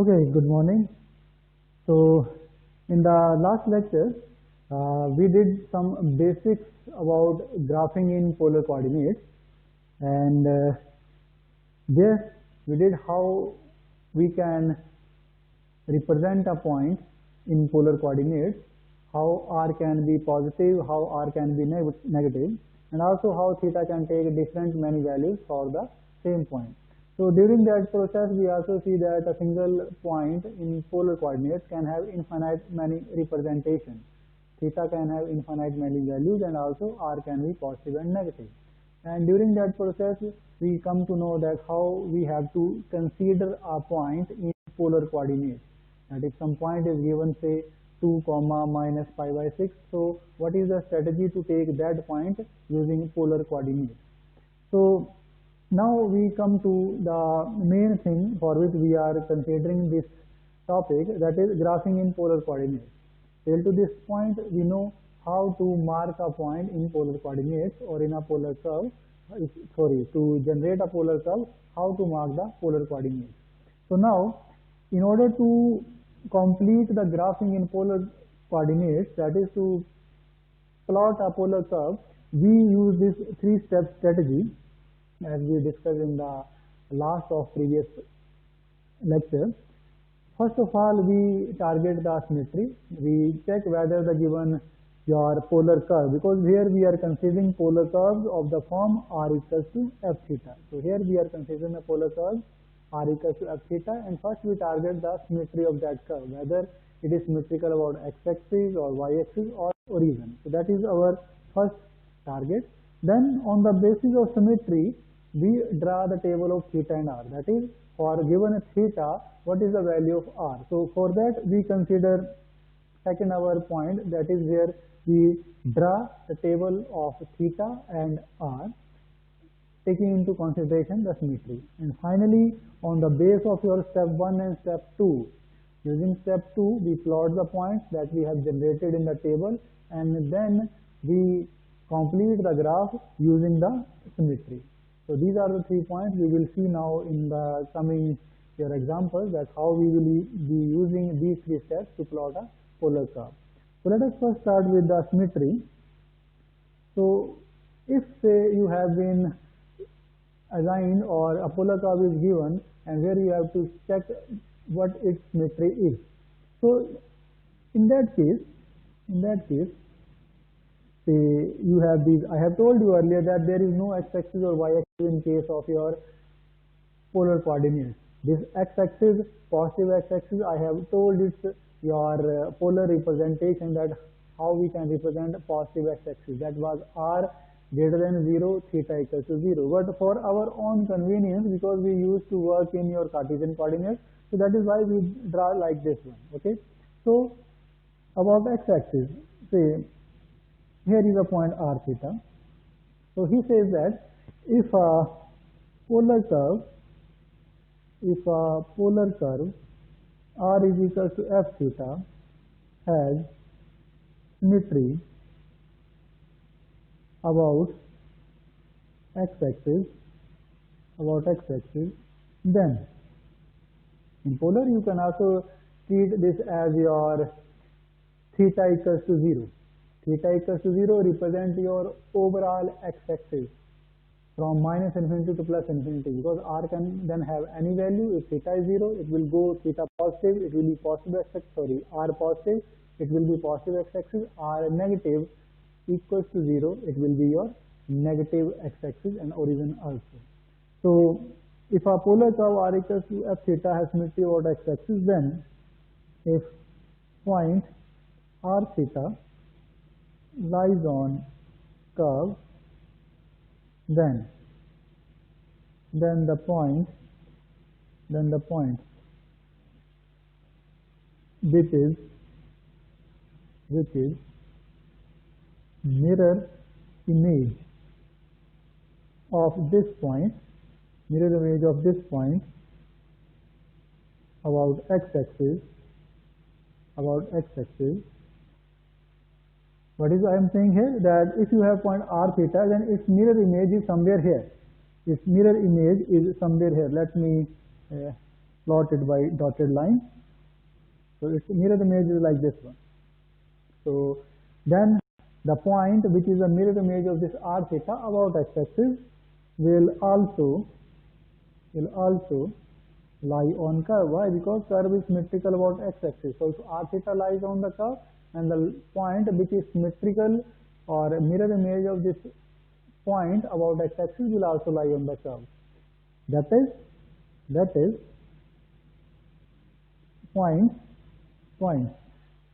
Okay, good morning. So, in the last lecture, we did some basics about graphing in polar coordinates, and there we did how we can represent a point in polar coordinates, how r can be positive, how r can be negative, and also how theta can take different many values for the same point. So during that process, we also see that a single point in polar coordinates can have infinite many representations. Theta can have infinite many values, and also r can be positive and negative. And during that process, we come to know that how we have to consider a point in polar coordinates. That if some point is given, say 2 comma minus pi by 6, so what is the strategy to take that point using polar coordinates? So now we come to the main thing for which we are considering this topic, that is graphing in polar coordinates. Till to this point, we know how to mark a point in polar coordinates or in a polar curve, to generate a polar curve, how to mark the polar coordinates. So now, in order to complete the graphing in polar coordinates, that is to plot a polar curve, we use this three-step strategy as we discussed in the last of previous lecture. First of all, we target the symmetry. We check whether the given your polar curve, because here we are considering polar curves of the form r equals to f theta. So here we are considering a polar curve r equals to f theta, and first we target the symmetry of that curve, whether it is symmetrical about x-axis or y-axis or origin. So that is our first target. Then on the basis of symmetry, we draw the table of theta and r. That is, for given theta, what is the value of r? So for that, we consider second our point, that is where we draw the table of theta and r, taking into consideration the symmetry. And finally, on the base of your step 1 and step 2, using step 2, we plot the points that we have generated in the table, and then we complete the graph using the symmetry. So these are the 3 points we will see now in the coming your examples, that how we will be using these 3 steps to plot a polar curve. So let us first start with the symmetry. So if say you have been assigned or a polar curve is given and where you have to check what its symmetry is. So in that case, say you have these, I have told you earlier that there is no x-axis or y-axis in case of your polar coordinates. This x-axis, positive x-axis, I have told it's your polar representation, that how we can represent a positive x-axis. That was r greater than 0, theta equals to 0. But for our own convenience, because we used to work in your Cartesian coordinates, so that is why we draw like this one. Okay. So about x-axis, say here is a point r theta. So he says that if a polar curve r is equal to f theta has symmetry about x-axis, then in polar you can also treat this as your theta equals to 0. Theta equals to 0 represent your overall x-axis from minus infinity to plus infinity, because r can then have any value. If theta is 0, it will go theta positive, it will be positive x-axis, r positive, it will be positive x-axis, r negative equals to 0, it will be your negative x-axis and origin also. So if a polar curve r equals to f theta has symmetry about x-axis, then if point r theta lies on curve, then the point which is mirror image of this point about x-axis. What is I am saying here, that if you have point r theta, then its mirror image is somewhere here. Its mirror image is somewhere here. Let me plotted by dotted line. So its mirror image is like this one. So then the point which is a mirror image of this r theta about x-axis will also lie on curve. Why? Because curve is symmetrical about x-axis. So if r theta lies on the curve, and the point which is symmetrical or mirror image of this point about x-axis will also lie on the curve. That is point.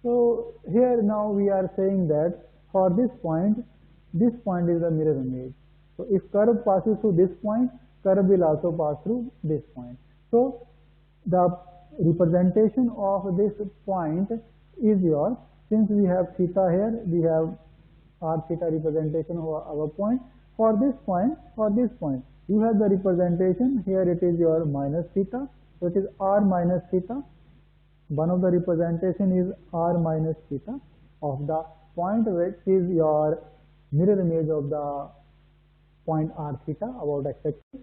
So here now we are saying that for this point is the mirror image. So if curve passes through this point, curve will also pass through this point. So the representation of this point is your, since we have theta here, we have r theta representation of our point. For this point, you have the representation, here it is your minus theta, so it is r minus theta. One of the representation is r minus theta of the point which is your mirror image of the point r theta about x-axis.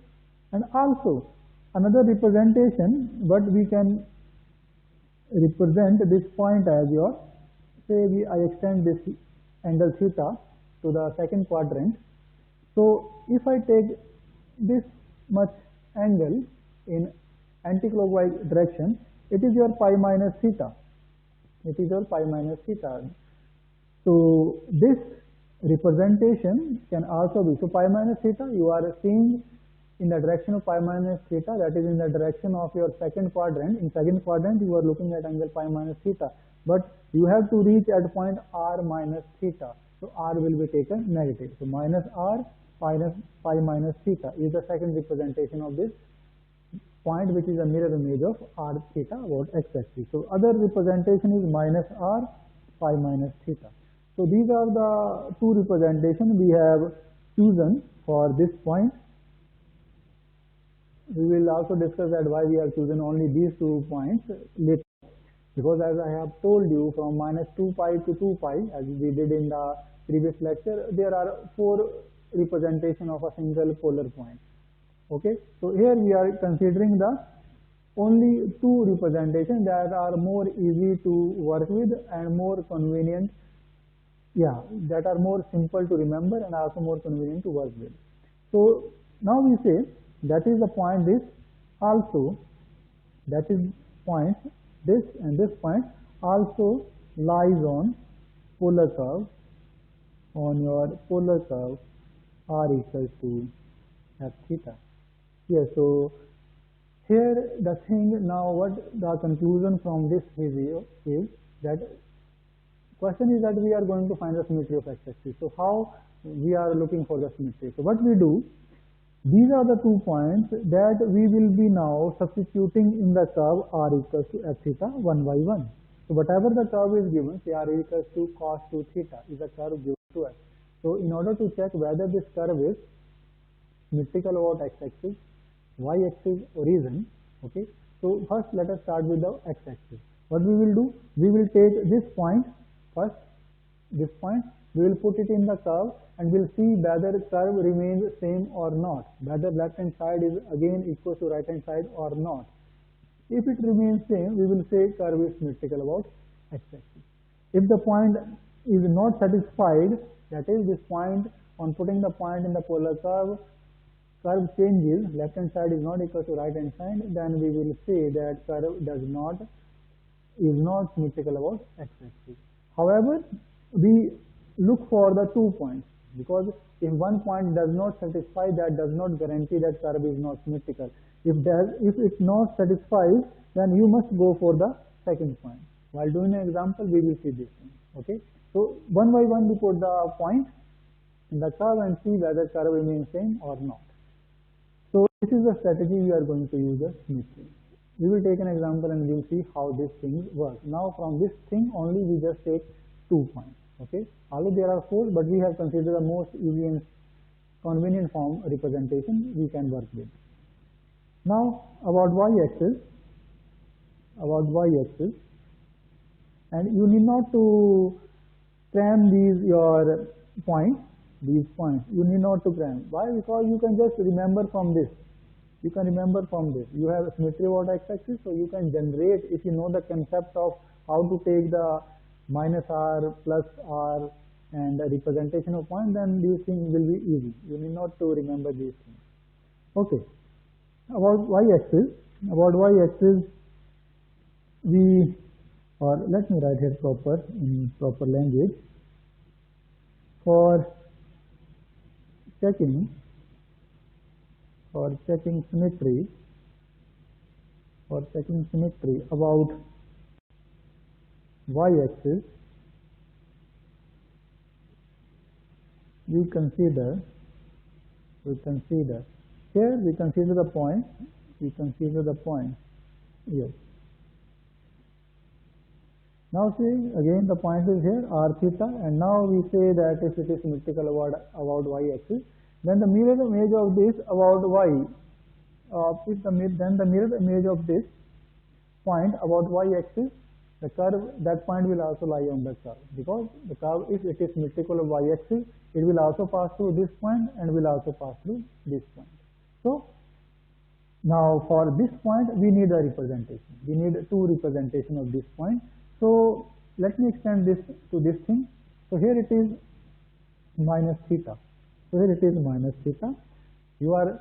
And also another representation, but we can represent this point as your, say I extend this angle theta to the second quadrant. So if I take this much angle in anti-clockwise direction, it is your pi minus theta. So this representation can also be, so pi minus theta, you are seeing in the direction of pi minus theta, that is in the direction of your second quadrant. In second quadrant you are looking at angle pi minus theta, but you have to reach at point r minus theta. So r will be taken negative. So minus r minus pi minus theta is the second representation of this point, which is a mirror image of r theta about x-axis. So other representation is minus r pi minus theta. So these are the two representations we have chosen for this point. We will also discuss that why we have chosen only these 2 points later, because as I have told you, from minus 2 pi to 2 pi, as we did in the previous lecture, there are 4 representation of a single polar point. Okay, so here we are considering the only 2 representations that are more easy to work with and more convenient, that are more simple to remember and also more convenient to work with. So now we say that is the point, this also, that is point, this and this point also lies on polar curve, on your polar curve r equals to f theta. Yes, so here the thing, now what the conclusion from this video is that question is that we are going to find the symmetry of x-axis. So how we are looking for the symmetry? So what we do, these are the 2 points that we will be now substituting in the curve r equals to f theta 1 by 1. So whatever the curve is given, say r equals to cos 2 theta is a curve given to us. So in order to check whether this curve is symmetrical about x-axis, y-axis, origin, okay. So first let us start with the x-axis. What we will do, we will take this point first, this point, we will put it in the curve and we'll see whether curve remains same or not, whether left hand side is again equal to right hand side or not. If it remains same, we will say curve is symmetrical about x-axis. If the point is not satisfied, that is this point, on putting the point in the polar curve, curve changes, left hand side is not equal to right hand side, then we will say that curve is not symmetrical about x-axis. However, we look for the 2 points, because if one point does not satisfy, that does not guarantee that curve is not symmetrical. If it not satisfies, then you must go for the second point. While doing an example, we will see this thing. Okay. So one by one we put the point in the curve and see whether curve remains same or not. So this is the strategy we are going to use the symmetry. We will take an example and we will see how this thing works. Now from this thing only we just take 2 points. Okay. Although there are 4, but we have considered the most easy and convenient form representation we can work with. Now about y-axis, and you need not to cram these your points, you need not to cram. Why? Because you can just remember from this. You can remember from this. You have symmetry about x-axis, so you can generate, if you know the concept of how to take the minus r, plus r, and the representation of point, then these things will be easy. You need not to remember these things. Okay. About y-axis, we, or let me write here in proper language. For checking symmetry, about y-axis, we consider here, we consider the point here. Now see, again the point is here, r theta, and now we say that if it is symmetrical about y-axis, then the mirror image of this about y, then the mirror image of this point about y-axis, the curve, that point will also lie on the curve, because the curve, if it is symmetrical of y-axis, it will also pass through this point and will also pass through this point. So now for this point we need a representation. We need two representation of this point. So let me extend this to this thing. So here it is minus theta. You are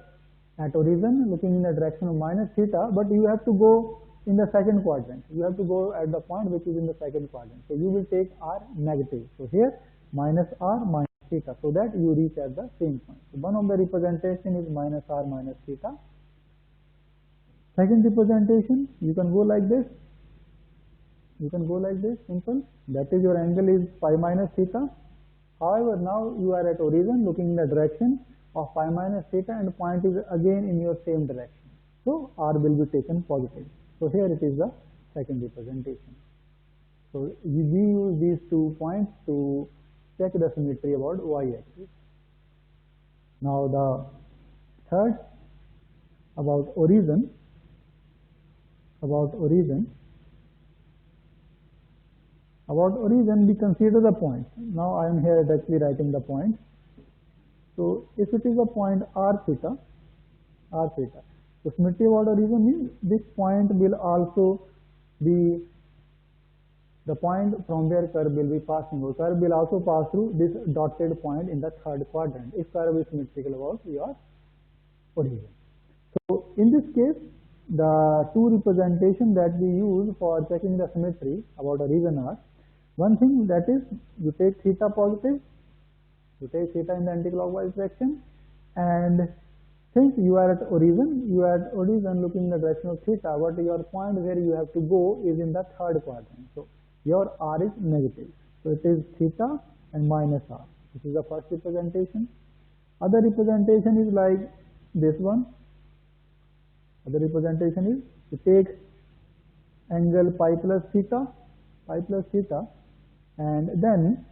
at origin looking in the direction of minus theta, but you have to go in the second quadrant. You have to go at the point which is in the second quadrant. So you will take r negative. So here minus r minus theta, so that you reach at the same point. So one of the representation is minus r minus theta. Second representation, you can go like this. Simple. That is, your angle is phi minus theta. However, now you are at origin looking in the direction of phi minus theta, and the point is again in your same direction. So r will be taken positive. So here it is the second representation. So we use these 2 points to check the symmetry about y-axis. Now the third, about origin. We consider the point. Now I am here directly writing the point. So if it is a point r theta, the symmetry about origin means this point will also be the point from where curve will be passing, or curve will also pass through this dotted point in the third quadrant if curve is symmetrical about your origin. So in this case, the two representation that we use for checking the symmetry about a region are, one thing, that is you take theta positive, you take theta in the anticlockwise direction, and since you are at origin looking in the direction of theta, but your point where you have to go is in the third quadrant. So your r is negative. So it is theta and minus r. This is the first representation. Other representation is like this one. Other representation is you take angle pi plus theta, and then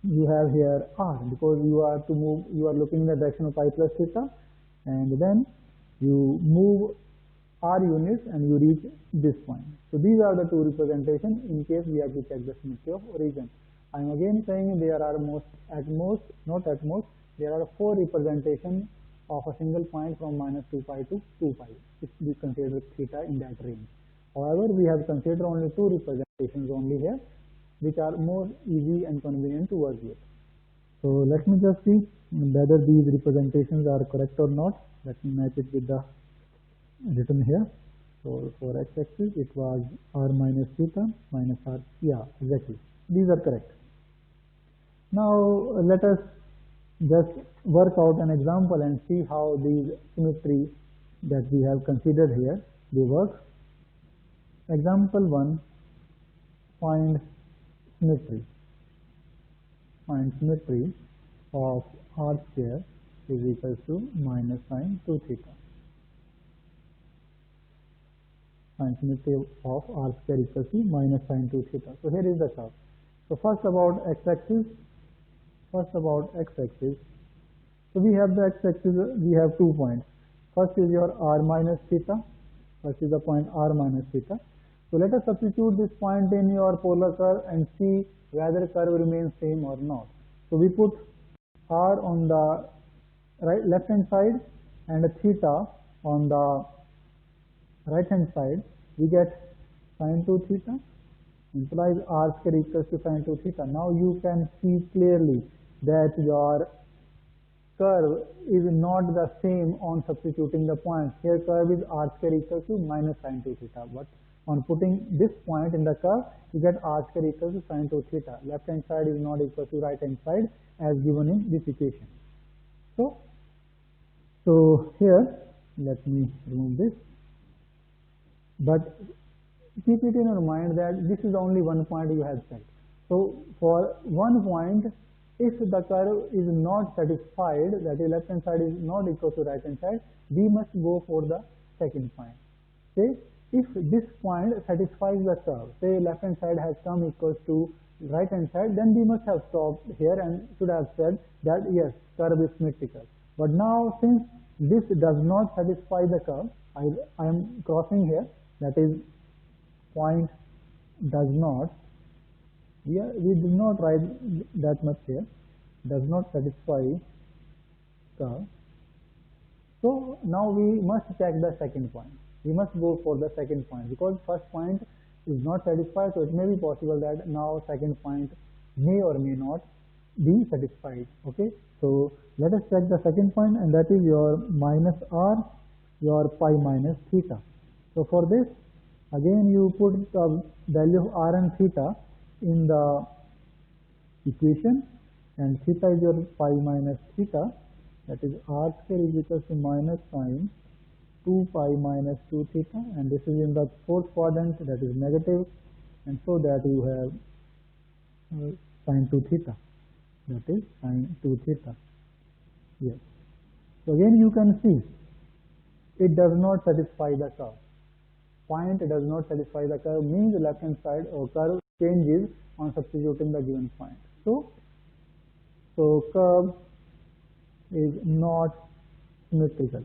you have here r, because you are looking in the direction of pi plus theta, and then you move r units and you reach this point. So these are the two representations in case we have to check the symmetry of origin. I am again saying there are there are 4 representations of a single point from minus 2 pi to 2 pi if we consider theta in that range. However, we have considered only 2 representations only here, which are more easy and convenient to work with. So let me just see whether these representations are correct or not. Let me match it with the written here. So for x-axis it was r minus theta minus r. Yeah, exactly. These are correct. Now let us just work out an example and see how these symmetry that we have considered here, they work. Example 1, find symmetry of r square is equal to minus sine 2 theta. Find symmetry of r square equals to minus sine 2 theta. So here is the curve. So first about x-axis. So we have the x-axis, we have 2 points. First is your r minus theta. First is the point r minus theta. So let us substitute this point in your polar curve and see whether curve remains same or not. So we put r on the left hand side and theta on the right hand side, we get sine 2 theta implies r square equals to sine 2 theta. Now you can see clearly that your curve is not the same on substituting the points. Here curve is r square equals to minus sine 2 theta, but on putting this point in the curve, you get r square equals to sine 2 theta. Left hand side is not equal to right hand side as given in this equation. So here, let me remove this. But keep it in your mind that this is only one point you have set. So for one point, if the curve is not satisfied, that is left hand side is not equal to right hand side, we must go for the second point. Say if this point satisfies the curve, say left hand side has come equals to right hand side, then we must have stopped here and should have said that yes, curve is symmetrical. But now since this does not satisfy the curve, I am crossing here, that is point does not, we did not write that much here, does not satisfy curve. So now we must check the second point. We must go for the second point because first point is not satisfied, so it may be possible that now second point may or may not be satisfied. Okay, so let us check the second point, and that is your minus r, your pi minus theta. So for this, again you put the value of r and theta in the equation, and theta is your pi minus theta, that is r square is equal to minus sine 2 pi minus 2 theta, and this is in the fourth quadrant, that is negative, and so that you have sine 2 theta, that is sine 2 theta. Yes. So again you can see it does not satisfy the curve. Point does not satisfy the curve means the left hand side or curve changes on substituting the given point. So curve is not symmetrical.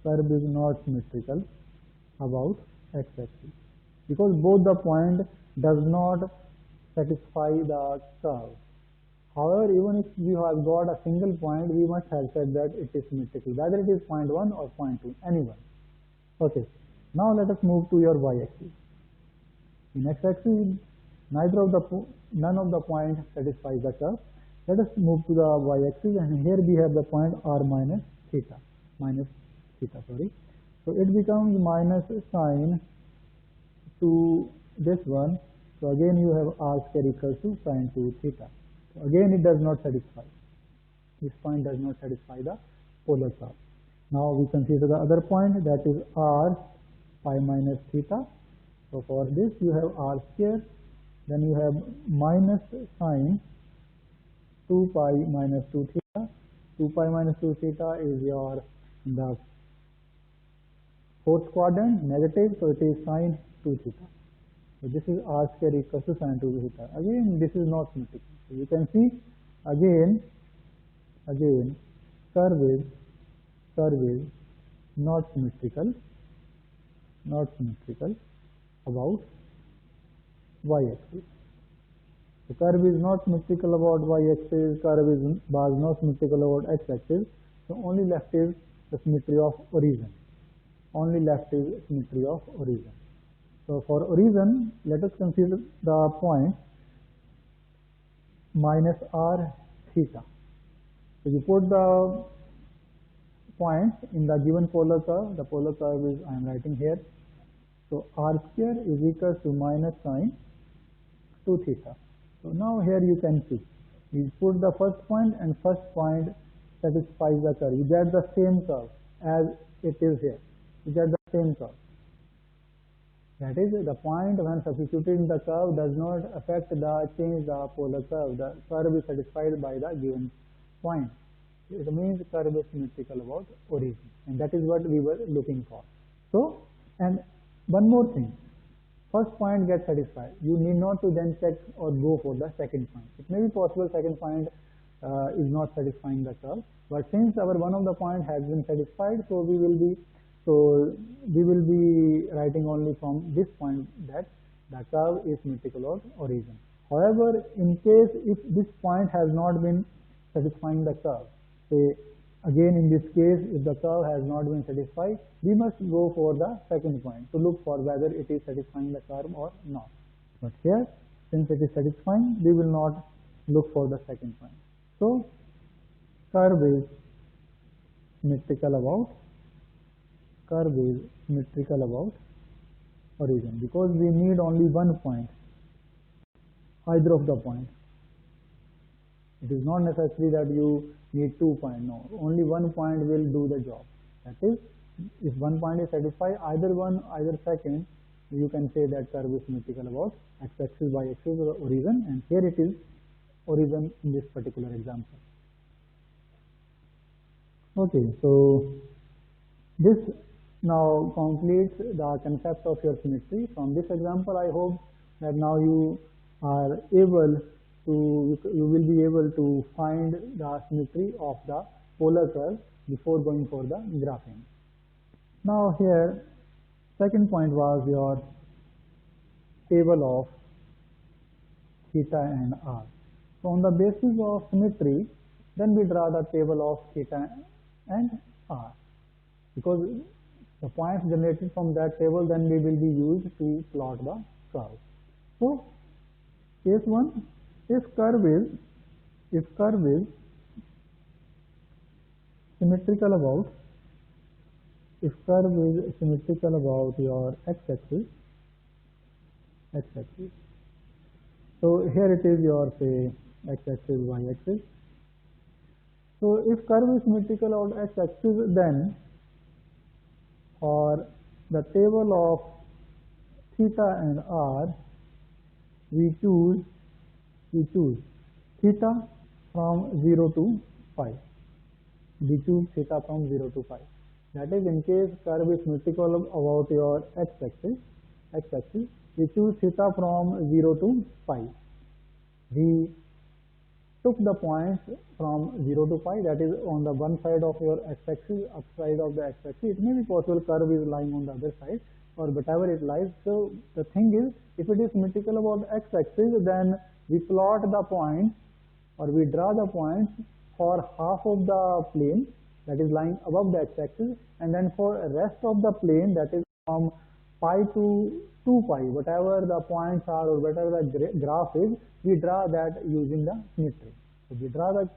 Curve is not symmetrical about x-axis because both the point does not satisfy the curve. However, even if we have got a single point, we must have said that it is symmetrical, whether it is point 1 or point 2, any one. Okay, now let us move to your y-axis. In x-axis, none of the points satisfies the curve. Let us move to the y-axis, and here we have the point r minus theta, sorry. So it becomes minus sine to this one. So again you have r square equals to sine 2 theta. So again it does not satisfy. This point does not satisfy the polar curve. Now we consider the other point, that is r pi minus theta. So for this you have r square, then you have minus sine 2 pi minus 2 theta. 2 pi minus 2 theta is your the fourth quadrant, negative, so it is sine 2 theta. So this is r square equals to sine 2 theta. Again this is not symmetrical. So you can see again curve is not symmetrical about y-axis. The curve is not symmetrical about y-axis, curve was not symmetrical about x-axis, so only left is the symmetry of origin. So for origin, let us consider the point minus r theta. So you put the points in the given polar curve. The polar curve is, I am writing here. So r square is equal to minus sine 2 theta. So now here you can see, we put the first point, and first point satisfies the curve. You get the same curve as it is here. You get the same curve. That is, the point when substituted in the curve does not affect change the polar curve. The curve is satisfied by the given point. It means the curve is symmetrical about origin, and that is what we were looking for. So, and one more thing, first point gets satisfied. You need not to then check or go for the second point. It may be possible second point is not satisfying the curve, but since our one of the point has been satisfied, so we will be writing only from this point that the curve is symmetrical of origin. However, in case if this point has not been satisfying the curve, say again in this case, if the curve has not been satisfied, we must go for the second point to look for whether it is satisfying the curve or not. But here, since it is satisfying, we will not look for the second point. So, curve is symmetrical about origin, because we need only one point, either of the points. It is not necessary that you need 2 points. No, only one point will do the job. That is, if one point is satisfied, either one, either second, you can say that curve is symmetrical about x-axis, y-axis, or origin, and here it is origin in this particular example. Okay, so this now completes the concept of your symmetry. From this example, I hope that now you will be able to find the symmetry of the polar curve before going for the graphing. Now here, second point was your table of theta and r. So on the basis of symmetry, then we draw the table of theta and r, because the points generated from that table then we will be used to plot the curve. So case 1, if curve is symmetrical about your x-axis. So here it is your, say, x-axis, y-axis. So if curve is symmetrical about x-axis, then for the table of theta and r, we choose theta from 0 to pi. We choose theta from 0 to pi. That is, in case curve is symmetrical about your x-axis, we choose theta from 0 to pi. We took the points from 0 to pi, that is on the one side of your x-axis, upside of the x-axis. It may be possible curve is lying on the other side, or whatever it lies. So the thing is, if it is symmetrical about x-axis, then we plot the points, or we draw the points for half of the plane that is lying above the x-axis, and then for rest of the plane, that is from pi to 2 pi, whatever the points are or whatever the graph is, we draw that using the symmetry. So we draw the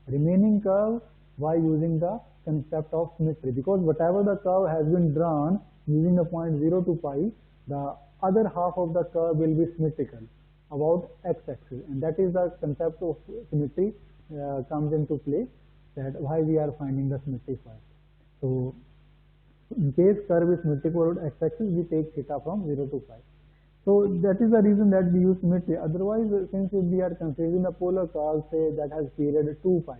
remaining curve by using the concept of symmetry, because whatever the curve has been drawn using the point 0 to pi, the other half of the curve will be symmetrical about x-axis, and that is the concept of symmetry comes into play, that why we are finding the symmetry first. So in case curve is symmetrical about x-axis, we take theta from 0 to pi. So that is the reason that we use symmetry. Otherwise, since if we are considering a polar curve, say that has period 2 pi,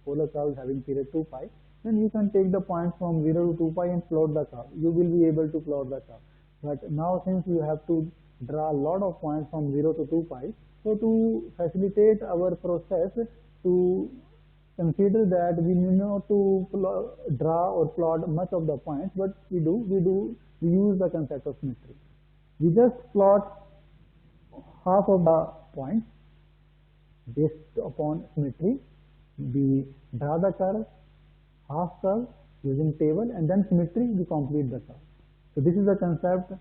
polar curve having period 2 pi, then you can take the points from 0 to 2 pi and plot the curve. You will be able to plot the curve. But now since you have to draw a lot of points from 0 to 2 pi, so to facilitate our process, to consider that we need not to draw or plot much of the points, but we use the concept of symmetry. We just plot half of the points based upon symmetry. We draw the curve, half curve using table, and then symmetry, we complete the curve. So this is the concept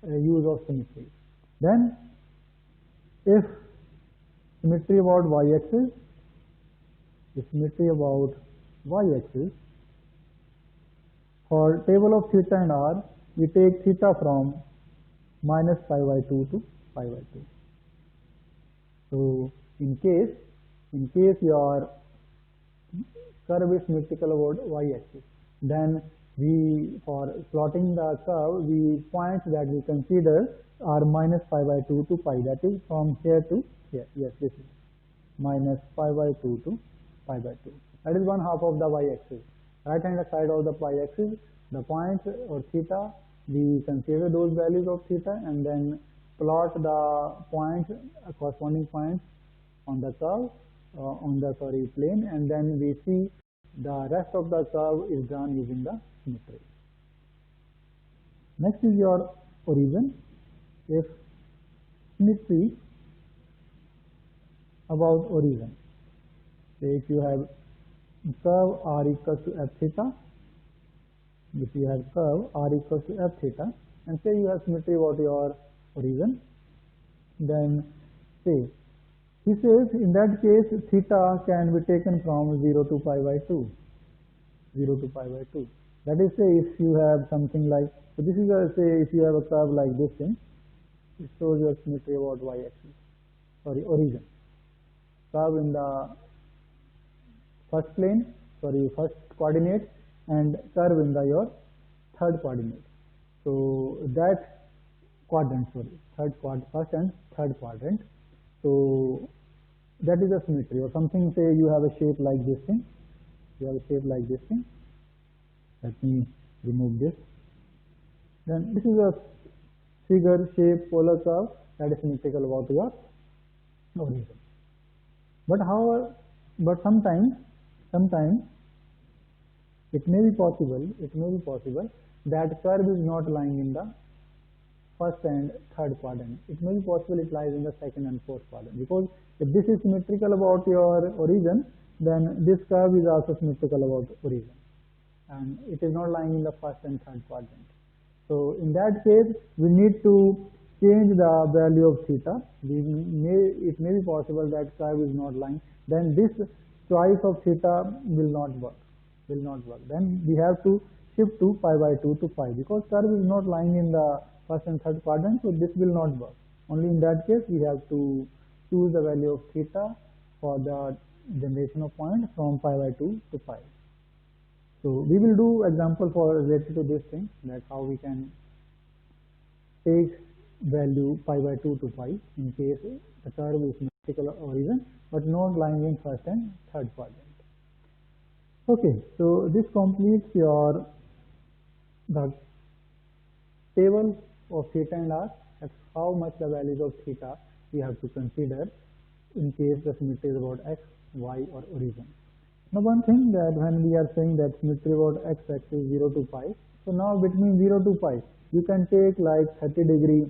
use of symmetry. Then if symmetry about y-axis, for table of theta and r, we take theta from minus pi by 2 to pi by 2. So in case your curve is symmetrical about y-axis, then we, for plotting the curve, the points that we consider are minus pi by 2 to pi, that is from here to here. Yes, this is minus pi by 2 to pi by 2. That is one half of the y-axis. Right hand side of the y-axis, the points or theta, we consider those values of theta and then plot the points, corresponding points on the curve, on the plane, and then we see the rest of the curve is done using the symmetry. Next is your origin. If symmetry about origin, say if you have curve r equals to f theta, if you have curve r equals to f theta, and say you have symmetry about your origin, then say, he says in that case theta can be taken from 0 to pi by 2, 0 to pi by 2. That is, say if you have something like, so this is a, say if you have a curve like this thing, it shows your symmetry about y-axis, sorry, origin. Curve in the first plane, sorry, first coordinate, and curve in the your third coordinate. So that quadrant, sorry, first and third quadrant. So that is a symmetry, or something, say you have a shape like this thing, you have a shape like this thing. Let me remove this. Then this is a figure, shape, polar curve that is symmetrical about your origin. But however, but sometimes it may be possible that curve is not lying in the first and third quadrant. It may be possible it lies in the second and fourth quadrant, because if this is symmetrical about your origin, then this curve is also symmetrical about origin, and it is not lying in the first and third quadrant. So in that case, we need to change the value of theta. It may be possible that curve is not lying. Then this choice of theta will not work. Then we have to shift to pi by 2 to pi, because curve is not lying in the first and third quadrant, so this will not work. Only in that case we have to choose the value of theta for the generation of point from pi by 2 to pi. So we will do example for related to this thing, that how we can take value pi by 2 to pi in case the curve is symmetrical origin but not lying in first and third quadrant. Okay, so this completes your the table of theta and r, that's how much the values of theta we have to consider in case the symmetry is about x, y, or origin. Now one thing, that when we are saying that symmetry about x-axis 0 to pi, so now between 0 to pi, you can take like 30 degree,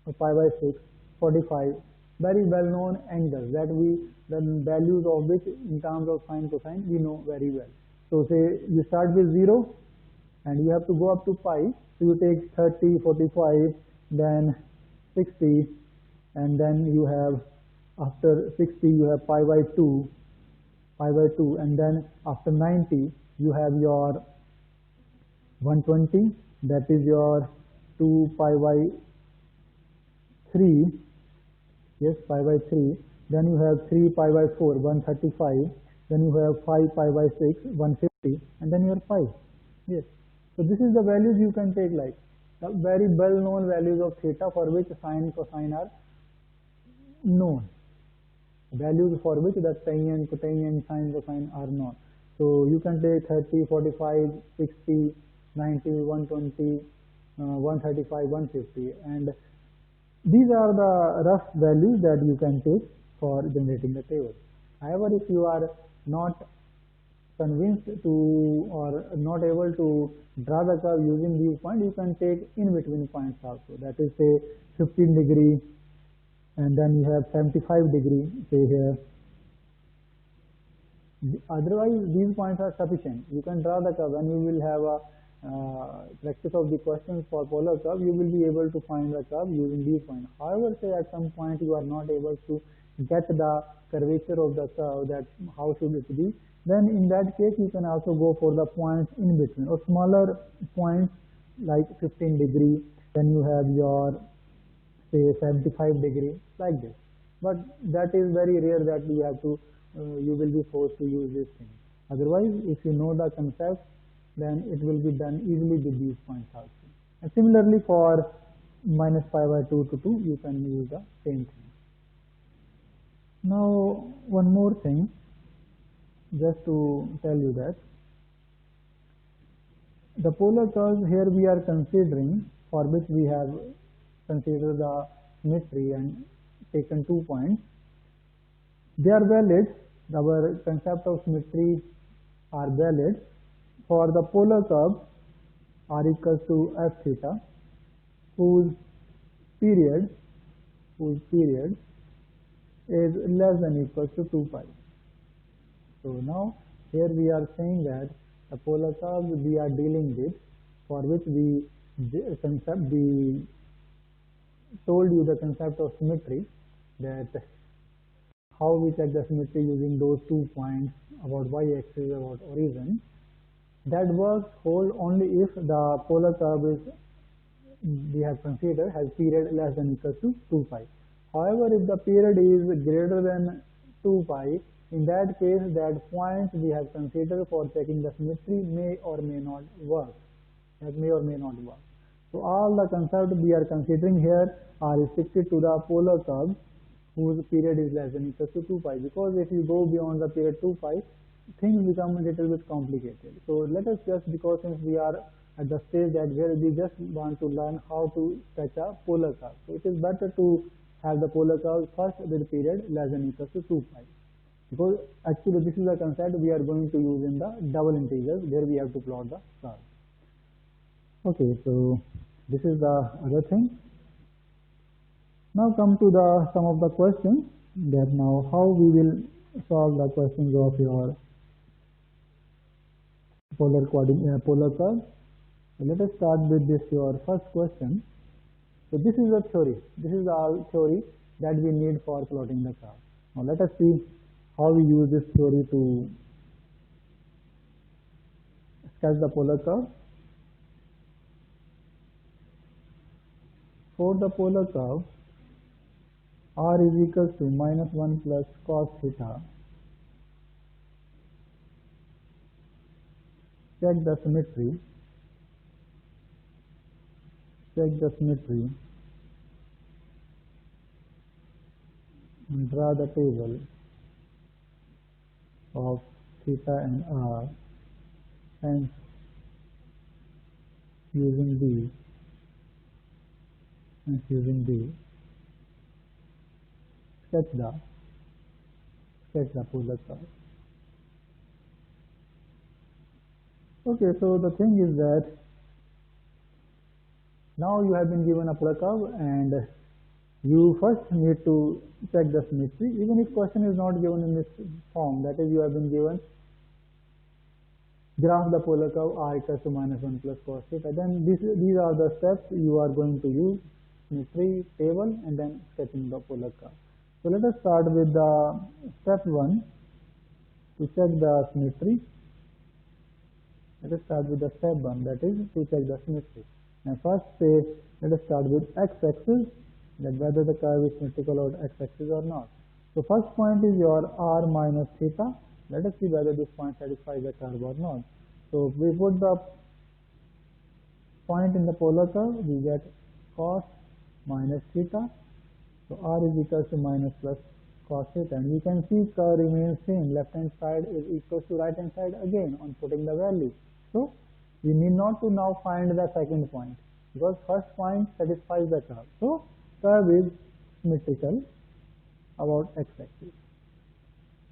or pi by 6, 45, very well known angles that the values of which in terms of sine, cosine, we know very well. So say you start with 0 and you have to go up to pi, so you take 30, 45, then 60, and then you have, after 60 you have pi by 2, and then after 90 you have your 120, that is your 2 pi by 3, yes, pi by 3, then you have 3 pi by 4, 135, then you have 5 pi by 6, 150, and then you have 5, yes. So this is the values you can take, like the very well known values of theta for which sine, cosine are known, values for which the tan, cotangent, sine, cosine are known. So you can take 30, 45, 60, 90, 120, 135, 150, and these are the rough values that you can take for generating the table. However, if you are not convinced to or not able to draw the curve using these points, you can take in between points also, that is say 15 degree, and then you have 75 degree, say here. Otherwise these points are sufficient. You can draw the curve. When you will have a practice of the questions for polar curve, you will be able to find the curve using these points. However, say at some point you are not able to get the curvature of the curve, that how should it be, then in that case you can also go for the points in between, or smaller points like 15 degree, then you have your say 75 degree, like this. But that is very rare that you have to you will be forced to use this thing. Otherwise, if you know the concept, then it will be done easily with these points also. And similarly for minus pi by 2 to 2, you can use the same thing. Now one more thing, just to tell you that the polar curves here we are considering, for which we have considered the symmetry and taken 2 points, they are valid. Our concept of symmetry are valid for the polar curve r equals to f theta, whose period is less than equals to 2 pi. So now Here we are saying that the polar curve we are dealing with, for which we told you the concept of symmetry, that how we check the symmetry using those 2 points about y-axis, about origin. That works hold only if the polar curve is we have considered has period less than equal to 2 pi. However, if the period is greater than 2 pi, in that case that point we have considered for checking the symmetry may or may not work. That may or may not work. So all the concepts we are considering here are restricted to the polar curve whose period is less than equal to 2 pi, because if you go beyond the period 2 pi, things become a little bit complicated. So let us just, because since we are at the stage that where we just want to learn how to sketch a polar curve, so it is better to have the polar curve first with period less than equal to 2 pi, because actually this is the concept we are going to use in the double integrals where we have to plot the curve. Okay, so this is the other thing. Now come to the some of the questions, that now how we will solve the questions of your polar curve. So let us start with this, your first question. So this is a theory. This is the theory that we need for plotting the curve. Now let us see how we use this theory to sketch the polar curve. For the polar curve, r is equals to -1 plus cos theta. Check the symmetry. And draw the table of theta and r, hence using B, sketch the polar curve. Okay, so the thing is that now you have been given a polar curve and you first need to check the symmetry, even if question is not given in this form, that is you have been given graph the polar curve r equals to -1 plus cos theta, then these are the steps you are going to use: symmetry, table, and then sketching the polar curve. So let us start with the step 1 to check the symmetry. Let us start with the step 1, that is to check the symmetry. Now first say, let us start with x-axis, that whether the curve is symmetrical on x-axis or not. So first point is your r minus theta. Let us see whether this point satisfies the curve or not. So we put the point in the polar curve, we get cos minus theta. So r is equals to minus plus cos theta, and you can see curve remains same. Left hand side is equals to right hand side again on putting the value. So we need not to now find the second point, because first point satisfies the curve. So curve is symmetrical about x-axis.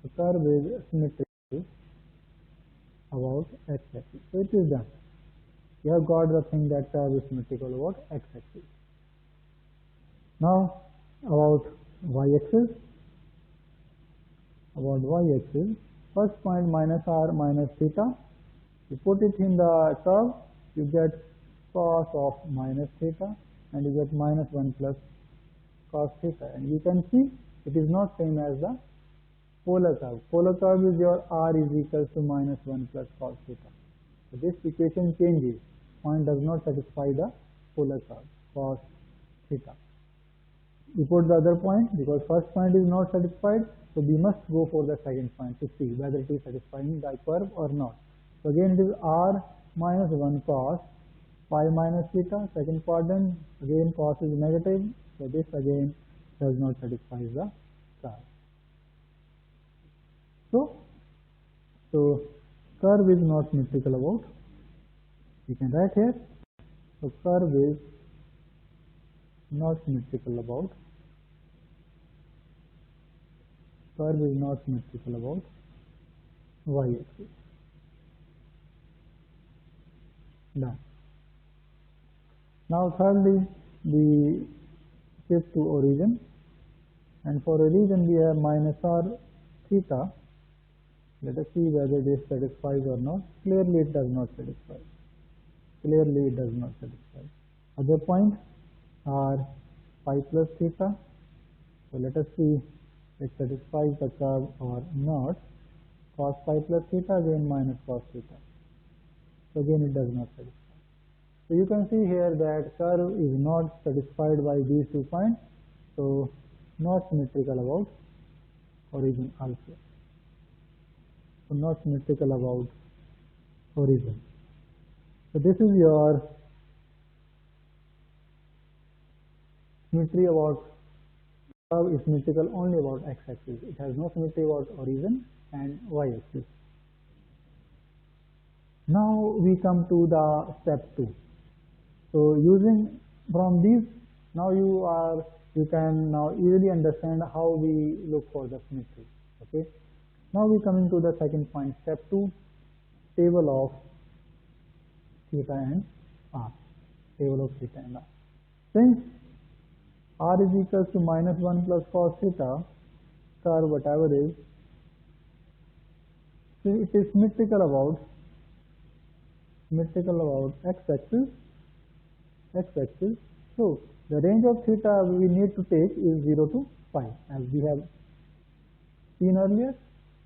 The curve is symmetrical about x-axis. So it is done. You have got the thing that curve is symmetrical about x-axis. Now about y-axis. First point minus r minus theta. You put it in the curve, you get cos of minus theta, and you get -1 plus cos theta. And you can see it is not same as the polar curve. Polar curve is your r is equals to -1 plus cos theta. So this equation changes. Point does not satisfy the polar curve, cos theta. You put the other point, because first point is not satisfied, so we must go for the second point to see whether it is satisfying the curve or not. So again it is r minus 1 cos pi minus theta, second quadrant, again cos is negative, so this again does not satisfy the curve. So curve is not symmetrical about, you can write here, so curve is not symmetrical about, y-axis. Done. Now thirdly, we shift to origin, and for origin we have minus r theta. Let us see whether this satisfies or not. Clearly it does not satisfy. Clearly it does not satisfy. Other points are phi plus theta. So let us see if it satisfies the curve or not. Cos phi plus theta, again minus cos theta. So again it does not satisfy. So you can see here that curve is not satisfied by these 2 points. So not symmetrical about origin also. So not symmetrical about origin. So this is your symmetry about curve is symmetrical only about x-axis. It has no symmetry about origin and y-axis. Now we come to the step 2. So using from these, now you can now easily understand how we look for the symmetry. Okay. Now we coming to the second point, step 2, table of theta and r. Table of theta and r. Since r is equals to minus 1 plus cos theta, curve whatever is, so it is symmetrical about x-axis. So the range of theta we need to take is 0 to pi. As we have seen earlier,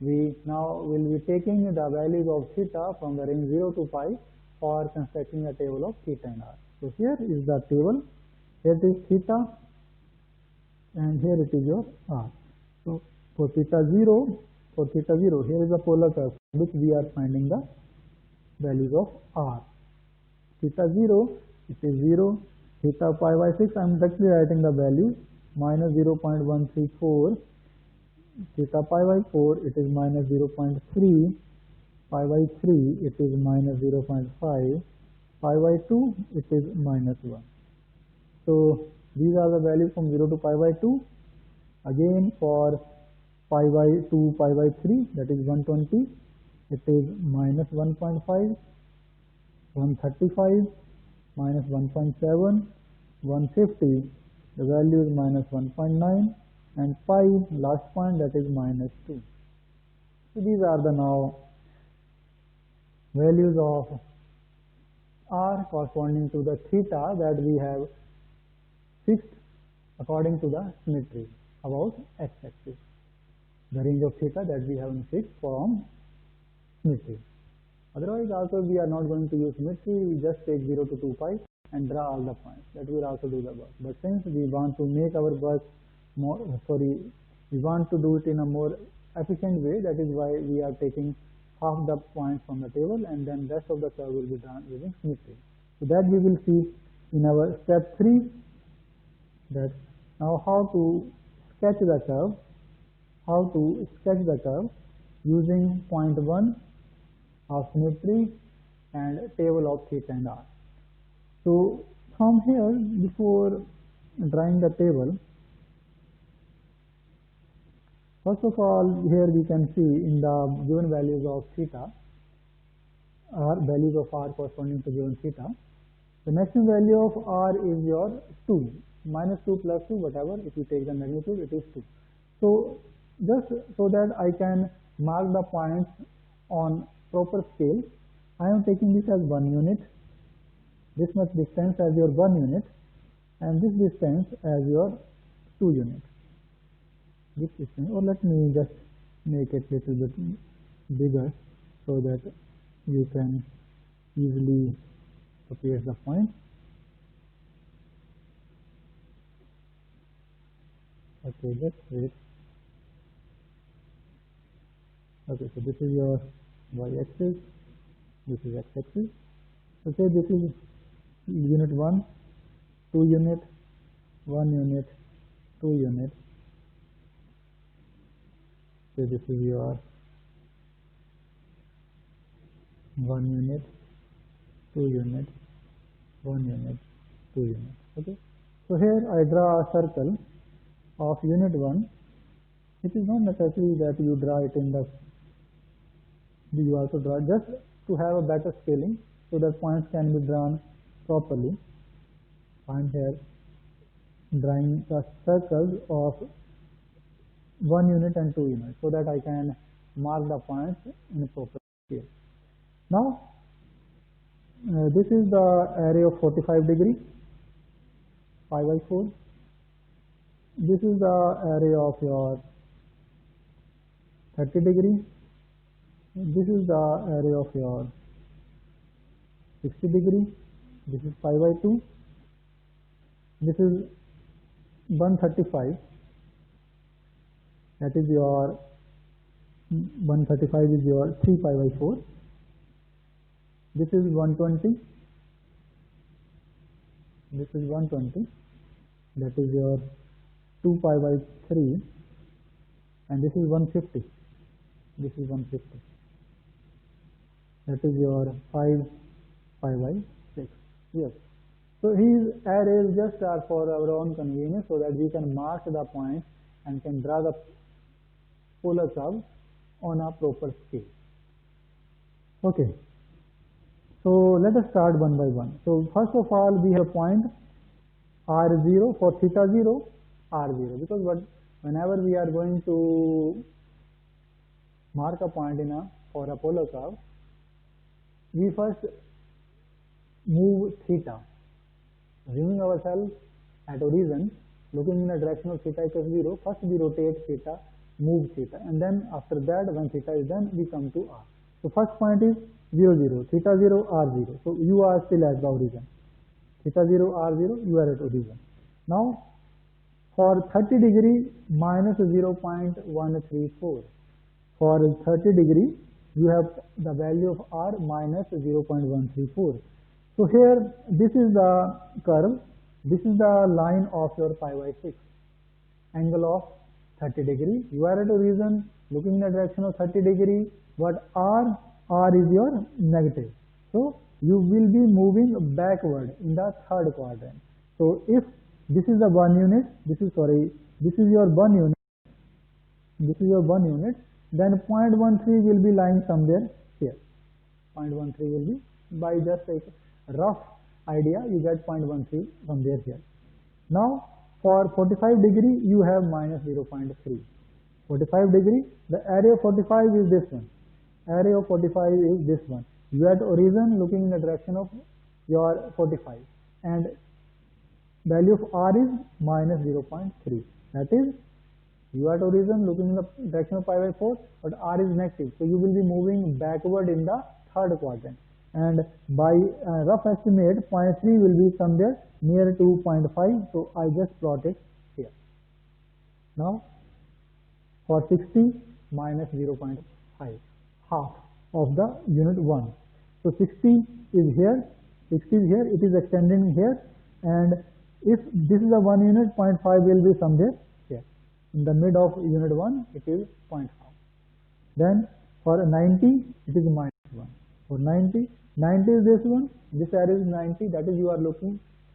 we now will be taking the values of theta from the range 0 to pi for constructing a table of theta and r. So here is the table. Here it is theta and here it is your r. So for theta 0, here is the polar curve which we are finding the values of r. Theta 0, it is 0. Theta pi by 6, I am directly writing the value minus 0.134. Theta pi by 4, it is minus 0.3. Pi by 3, it is minus 0.5. Pi by 2, it is minus 1. So these are the values from 0 to pi by 2. Again for pi by 2, pi by 3, that is 120. It is minus 1.5, 135, minus 1.7, 150, the value is minus 1.9, and pi, last point, that is minus 2. So these are the now values of r corresponding to the theta that we have fixed according to the symmetry about x-axis. The range of theta that we have fixed from symmetry. Otherwise also we are not going to use symmetry, we just take 0 to 2 pi and draw all the points. That will also do the work. But since we want to make our work more, we want to do it in a more efficient way, that is why we are taking half the points from the table and then rest of the curve will be drawn using symmetry. So that we will see in our step 3, that now how to sketch the curve, using point 1 of symmetry and table of theta and r. So from here, before drawing the table, first of all, here we can see in the given values of theta, values of r corresponding to given theta, the maximum value of r is your 2, minus 2 plus 2, whatever, if you take the magnitude, it is 2. So just so that I can mark the points on proper scale, I am taking this as 1 unit, this much distance as your 1 unit, and this distance as your 2 unit. This distance, or let me just make it little bit bigger so that you can easily place the point. Okay, just wait. Okay, so this is your y-axis, this is x-axis. So say this is unit 1, 2 unit, 1 unit, 2 unit. So this is your 1 unit, 2 unit, 1 unit, 2 unit. Okay. So here I draw a circle of unit 1. It is not necessary that you draw it in the, you also draw just to have a better scaling so that points can be drawn properly. I am here drawing the circles of 1 unit and 2 units so that I can mark the points in a proper scale. Now, this is the array of 45 degree, pi by 4. This is the array of your 30 degree. This is the array of your 60 degree. This is pi by 2. This is 135. That is your 135 is your 3 pi by 4. This is 120. This is 120. That is your 2 pi by 3. And this is 150. This is 150. That is your 5 pi by 6. Yes. So these arrays just are for our own convenience, so that we can mark the points and can draw the polar curve on a proper scale. Okay. So let us start one by one. So first of all, we have point r0 for theta 0, r0, because whenever we are going to mark a point for a polar curve, we first move theta. Assuming ourselves at origin, looking in the direction of theta equals 0, first we rotate theta, move theta, and then after that, when theta is done, we come to r. So first point is 0, 0, theta 0, r 0. So you are still at the origin. Theta 0, r 0, you are at origin. Now, for 30 degree, minus 0.134. For 30 degree, you have the value of r minus 0.134. So here, this is the curve, this is the line of your pi by 6, angle of 30 degree. You are at origin, looking in the direction of 30 degree, but r is your negative. So you will be moving backward in the third quadrant. So if this is the 1 unit, this is your 1 unit, then 0.13 will be lying somewhere here. 0.13 will be, by just a rough idea, you get 0.13 from there here. Now, for 45 degree, you have minus 0.3. 45 degree, the area of 45 is this one. Area of 45 is this one. You are at origin looking in the direction of your 45, and value of r is minus 0.3. That is, you are at origin looking in the direction of pi by 4, but r is negative. So you will be moving backward in the third quadrant. And by rough estimate, 0.3 will be somewhere near to 0.5. So I just plot it here. Now, for 60, minus 0.5, half of the unit 1. So 60 is here, it is extending here, and if this is a 1 unit, 0.5 will be somewhere here. In the mid of unit 1, it is 0.5. Then for 90, it is minus 1. For 90 is this one, this area is 90, that is you are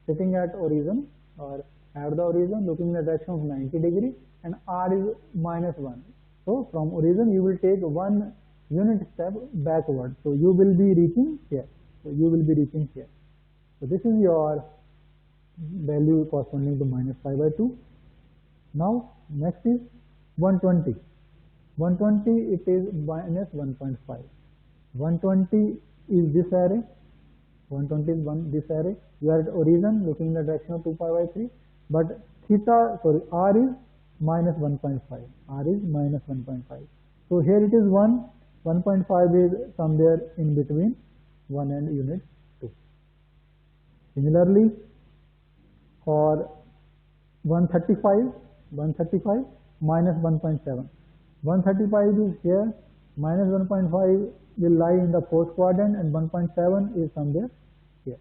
sitting at origin or at the origin looking in the direction of 90 degree, and r is minus 1. So from origin you will take 1 unit step backward. So you will be reaching here. So this is your value corresponding to minus pi by 2. Now next is 120. 120, it is minus 1.5. 120 is this array. 120 is this array. You are at origin looking in the direction of 2 pi by 3. But r is minus 1.5. R is minus 1.5. So here it is 1. 1.5 is somewhere in between 1 and unit 2. Similarly, for 135 minus 1.7. 135 is here, minus 1.5 will lie in the fourth quadrant, and 1.7 is somewhere here.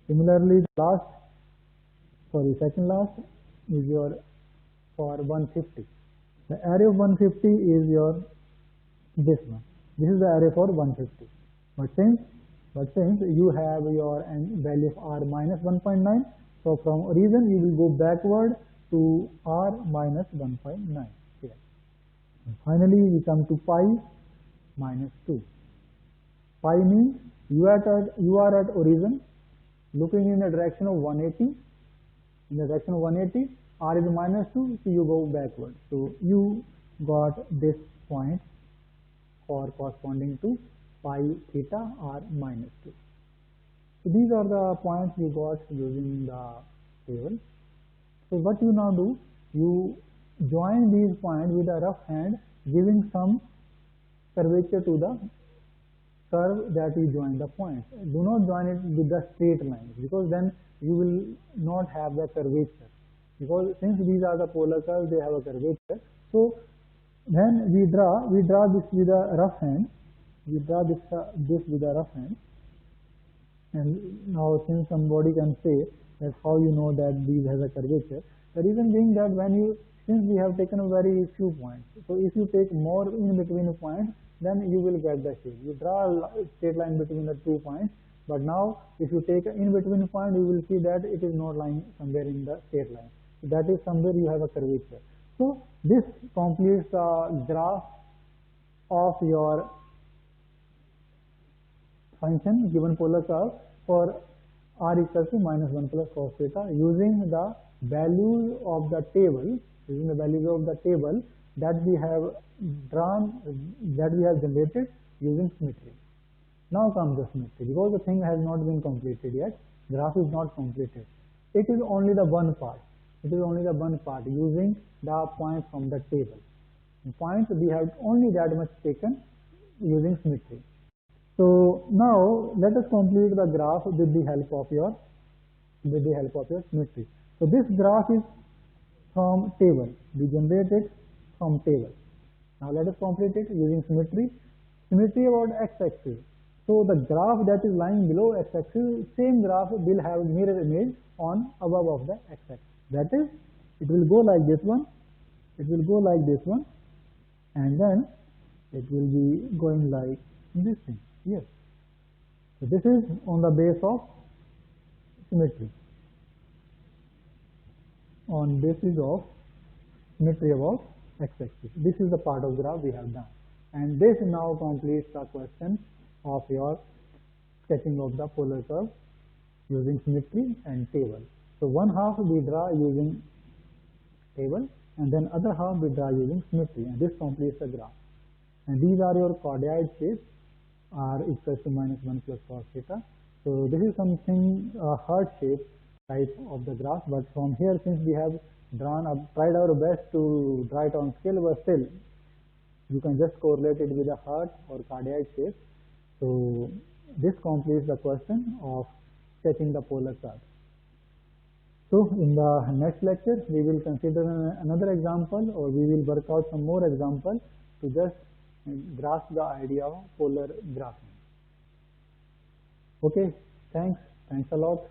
Similarly, second last is your for 150. The array of 150 is your this one. This is the array for 150. But since you have your value of r minus 1.9, so from origin you will go backward to r minus 1.9 here. And finally, we come to pi minus 2. Pi means you are at origin looking in the direction of 180. In the direction of 180, r is minus 2, so you go backward. So you got this point for corresponding to pi theta or minus 2. So these are the points we got using the table. So what you now do, you join these points with a rough hand, giving some curvature to the curve that you join the points. Do not join it with the straight lines, because then you will not have the curvature, because since these are the polar curves, they have a curvature. So then we draw this with a rough hand. We draw this with a rough hand. And now, since somebody can say that how you know that these has a curvature, the reason being that since we have taken a very few points, so if you take more in between points, then you will get the shape. You draw a straight line between the 2 points, but now if you take an in between point, you will see that it is not lying somewhere in the straight line. So that is somewhere you have a curvature. So this completes the graph of your function given polar curve for r equals to minus 1 plus cos theta, using the values of the table, that we have drawn, that we have generated using symmetry. Now comes the symmetry, because the thing has not been completed yet. Graph is not completed. It is only the one part. Using the points from the table. Points we have only that much taken using symmetry. So now let us complete the graph with the help of your symmetry. So this graph is from table. We generate it from table. Now let us complete it using symmetry. Symmetry about x-axis. So the graph that is lying below x-axis, same graph will have mirror image on above of the x-axis. That is, it will go like this one, and then it will be going like this thing here. So this is on the base of symmetry. On basis of symmetry about x-axis. This is the part of graph we have done. And this now completes the question of your sketching of the polar curve using symmetry and table. So one half we draw using table, and then other half we draw using symmetry, and this completes the graph. And these are your cardioid shapes, r equals to minus 1 plus cos theta. So this is something heart shape type of the graph, but from here, since we have tried our best to draw it on scale, but still you can just correlate it with a heart or cardioid shape. So this completes the question of sketching the polar curve. So in the next lecture, we will consider another example, or we will work out some more examples to just grasp the idea of polar graphing. Okay, thanks a lot.